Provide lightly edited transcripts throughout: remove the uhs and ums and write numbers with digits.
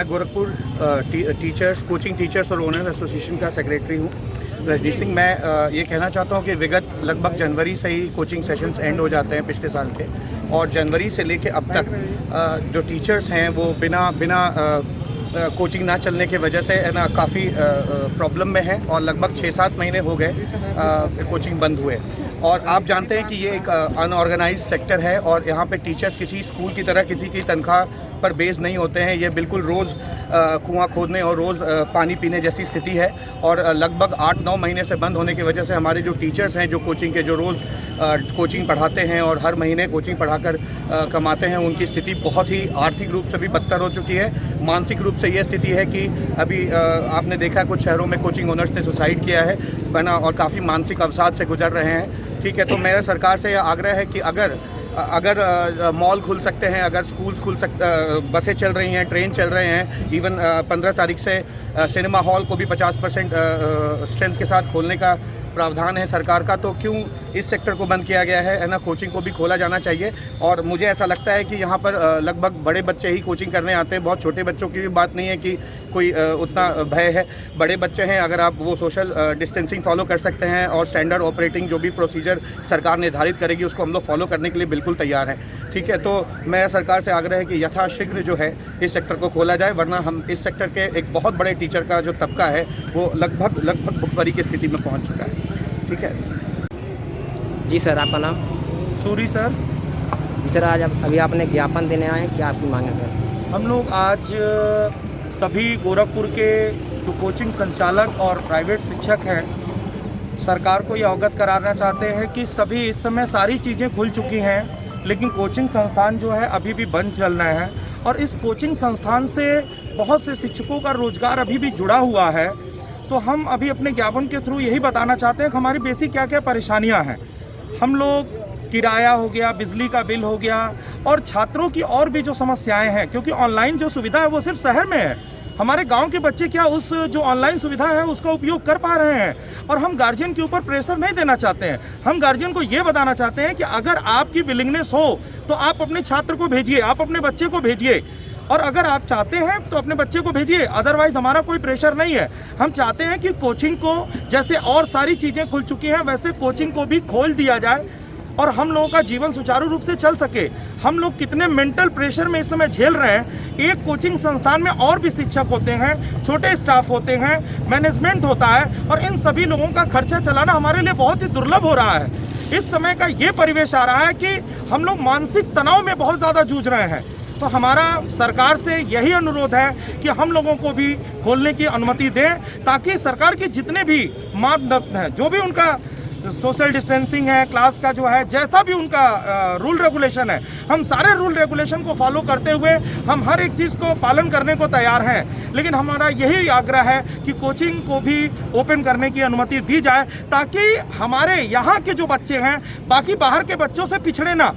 मैं Gorakhpur teachers coaching teachers और owners association का सेक्रेटरी हूँ रजनीश सिंह। मैं ये कहना चाहता हूँ कि विगत लगभग जनवरी से ही कोचिंग सेशंस एंड हो जाते हैं पिछले साल के, और जनवरी से लेके अब तक जो टीचर्स हैं वो बिना कोचिंग ना चलने की वजह से ना काफ़ी प्रॉब्लम में है, और लगभग 6-7 महीने हो गए कोचिंग बंद हुए। और आप जानते हैं कि ये एक अनऑर्गेनाइज सेक्टर है, और यहाँ पे टीचर्स किसी स्कूल की तरह किसी की तनख्वाह पर बेस नहीं होते हैं। ये बिल्कुल रोज़ कुआं खोदने और रोज़ पानी पीने जैसी स्थिति है, और लगभग 8-9 महीने से बंद होने की वजह से हमारे जो टीचर्स हैं, जो कोचिंग के जो रोज़ कोचिंग पढ़ाते हैं और हर महीने कोचिंग पढ़ाकर कमाते हैं, उनकी स्थिति बहुत ही आर्थिक रूप से भी बदतर हो चुकी है। मानसिक रूप से ये स्थिति है कि अभी आपने देखा कुछ शहरों में कोचिंग ओनर्स ने सुसाइड किया है बना, और काफ़ी मानसिक अवसाद से गुजर रहे हैं। ठीक है, तो मेरा सरकार से यह आग्रह है कि अगर मॉल खुल सकते हैं, अगर स्कूल्स बसें चल रही हैं, ट्रेन चल रहे हैं, इवन 15 तारीख से सिनेमा हॉल को भी 50% स्ट्रेंथ के साथ खोलने का प्रावधान है सरकार का, तो क्यों इस सेक्टर को बंद किया गया है ना? कोचिंग को भी खोला जाना चाहिए। और मुझे ऐसा लगता है कि यहाँ पर लगभग बड़े बच्चे ही कोचिंग करने आते हैं, बहुत छोटे बच्चों की भी बात नहीं है कि कोई उतना भय है। बड़े बच्चे हैं, अगर आप वो सोशल डिस्टेंसिंग फॉलो कर सकते हैं और स्टैंडर्ड ऑपरेटिंग जो भी प्रोसीजर सरकार निर्धारित करेगी उसको हम लोग फॉलो करने के लिए बिल्कुल तैयार हैं। ठीक है, तो मेरा सरकार से आग्रह है कि यथाशीघ्र जो है इस सेक्टर को खोला जाए, वरना हम इस सेक्टर के एक बहुत बड़े टीचर का जो तबका है वो लगभग भुखमरी की स्थिति में पहुँच चुका है। ठीक है जी सर, आपका नाम? सूरी सर। जी सर, आज अभी आपने ज्ञापन देने आए हैं, क्या आपकी मांग है सर? हम लोग आज सभी गोरखपुर के जो कोचिंग संचालक और प्राइवेट शिक्षक हैं, सरकार को ये अवगत कराना चाहते हैं कि सभी इस समय सारी चीज़ें खुल चुकी हैं, लेकिन कोचिंग संस्थान जो है अभी भी बंद चल रहे हैं, और इस कोचिंग संस्थान से बहुत से शिक्षकों का रोजगार अभी भी जुड़ा हुआ है। तो हम अभी अपने ज्ञापन के थ्रू यही बताना चाहते हैं कि हमारी बेसिक क्या क्या परेशानियां हैं। हम लोग किराया हो गया, बिजली का बिल हो गया, और छात्रों की और भी जो समस्याएं हैं, क्योंकि ऑनलाइन जो सुविधा है वो सिर्फ शहर में है। हमारे गांव के बच्चे क्या उस जो ऑनलाइन सुविधा है उसका उपयोग कर पा रहे हैं, और हम गार्जियन के ऊपर प्रेशर नहीं देना चाहते हैं। हम गार्जियन को ये बताना चाहते हैं कि अगर आपकी विलिंगनेस हो तो आप अपने छात्र को भेजिए, आप अपने बच्चे को भेजिए, और अगर आप चाहते हैं तो अपने बच्चे को भेजिए, अदरवाइज हमारा कोई प्रेशर नहीं है। हम चाहते हैं कि कोचिंग को जैसे और सारी चीज़ें खुल चुकी हैं वैसे कोचिंग को भी खोल दिया जाए, और हम लोगों का जीवन सुचारू रूप से चल सके। हम लोग कितने मेंटल प्रेशर में इस समय झेल रहे हैं। एक कोचिंग संस्थान में और भी शिक्षक होते हैं, छोटे स्टाफ होते हैं, मैनेजमेंट होता है, और इन सभी लोगों का खर्चा चलाना हमारे लिए बहुत ही दुर्लभ हो रहा है। इस समय का ये परिवेश आ रहा है कि हम लोग मानसिक तनाव में बहुत ज़्यादा जूझ रहे हैं। तो हमारा सरकार से यही अनुरोध है कि हम लोगों को भी खोलने की अनुमति दें, ताकि सरकार के जितने भी मापदंड हैं, जो भी उनका सोशल डिस्टेंसिंग है, क्लास का जो है, जैसा भी उनका रूल रेगुलेशन है, हम सारे रूल रेगुलेशन को फॉलो करते हुए हम हर एक चीज़ को पालन करने को तैयार हैं। लेकिन हमारा यही आग्रह है कि कोचिंग को भी ओपन करने की अनुमति दी जाए, ताकि हमारे यहाँ के जो बच्चे हैं बाकी बाहर के बच्चों से पिछड़े ना।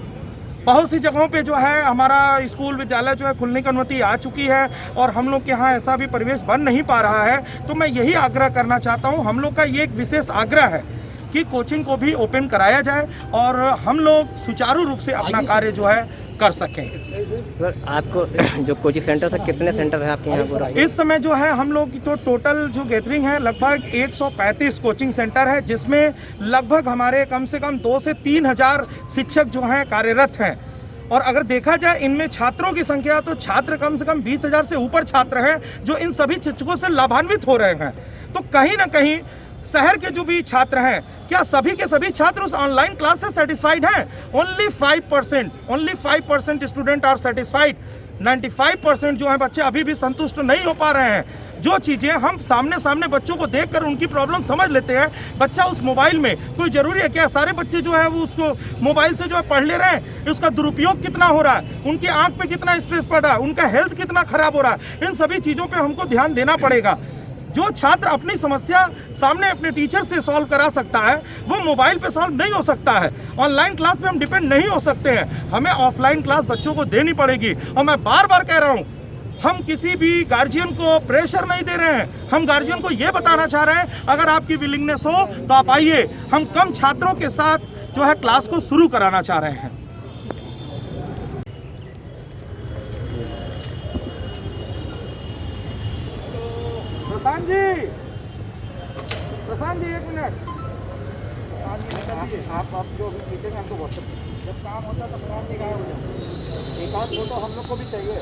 बहुत सी जगहों पे जो है हमारा स्कूल विद्यालय जो है खुलने की अनुमति आ चुकी है, और हम लोग के यहाँ ऐसा भी परिवेश बन नहीं पा रहा है। तो मैं यही आग्रह करना चाहता हूँ, हम लोग का ये एक विशेष आग्रह है कि कोचिंग को भी ओपन कराया जाए और हम लोग सुचारू रूप से अपना कार्य जो है कर सकें। सर, आपको जो कोचिंग सेंटर से कितने सेंटर है आपके यहाँ पूरा? इस समय जो है हम लोग की तो टोटल जो गैदरिंग है लगभग 135 कोचिंग सेंटर है, जिसमें लगभग हमारे कम से कम 2 से 3 हज़ार शिक्षक जो हैं कार्यरत हैं। और अगर देखा जाए इनमें छात्रों की संख्या, तो छात्र कम से कम 20,000 से ऊपर छात्र हैं जो इन सभी शिक्षकों से लाभान्वित हो रहे हैं। तो कहीं ना कहीं शहर के जो भी छात्र हैं, क्या सभी के सभी छात्र उस ऑनलाइन क्लास से सेटिस्फाइड हैं? Only 5% student are satisfied. 95% जो है बच्चे अभी भी संतुष्ट नहीं हो पा रहे हैं। जो चीज़ें हम सामने बच्चों को देखकर उनकी प्रॉब्लम समझ लेते हैं, बच्चा उस मोबाइल में, कोई ज़रूरी है क्या सारे बच्चे जो है वो उसको मोबाइल से जो है पढ़ ले रहे हैं? उसका दुरुपयोग कितना हो रहा है, उनकी आंख पे कितना स्ट्रेस पड़ रहा है, उनका हेल्थ कितना खराब हो रहा है, इन सभी चीज़ों पर हमको ध्यान देना पड़ेगा। जो छात्र अपनी समस्या सामने अपने टीचर से सॉल्व करा सकता है, वो मोबाइल पे सॉल्व नहीं हो सकता है। ऑनलाइन क्लास पे हम डिपेंड नहीं हो सकते हैं, हमें ऑफलाइन क्लास बच्चों को देनी पड़ेगी। और मैं बार बार कह रहा हूँ, हम किसी भी गार्जियन को प्रेशर नहीं दे रहे हैं। हम गार्जियन को ये बताना चाह रहे हैं, अगर आपकी विलिंगनेस हो तो आप आइए। हम कम छात्रों के साथ जो है क्लास को शुरू कराना चाह रहे हैं। प्रशांत जी, प्रशांत जी एक मिनट। प्रशांत जी निकल दीजिए। आप जो अभी खींचेंगे हमको व्हाट्सएप जब काम होता तो प्रशांत जी गायब हो जाते। एक आध फोटो हम लोग को भी चाहिए।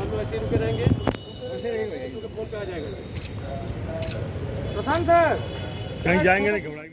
हम लोग ऐसे रुके रहेंगे, वैसे रहेंगे, फोन पे आ जाएगा। प्रशांत सर कहीं जाएंगे नहीं घबराएंगे।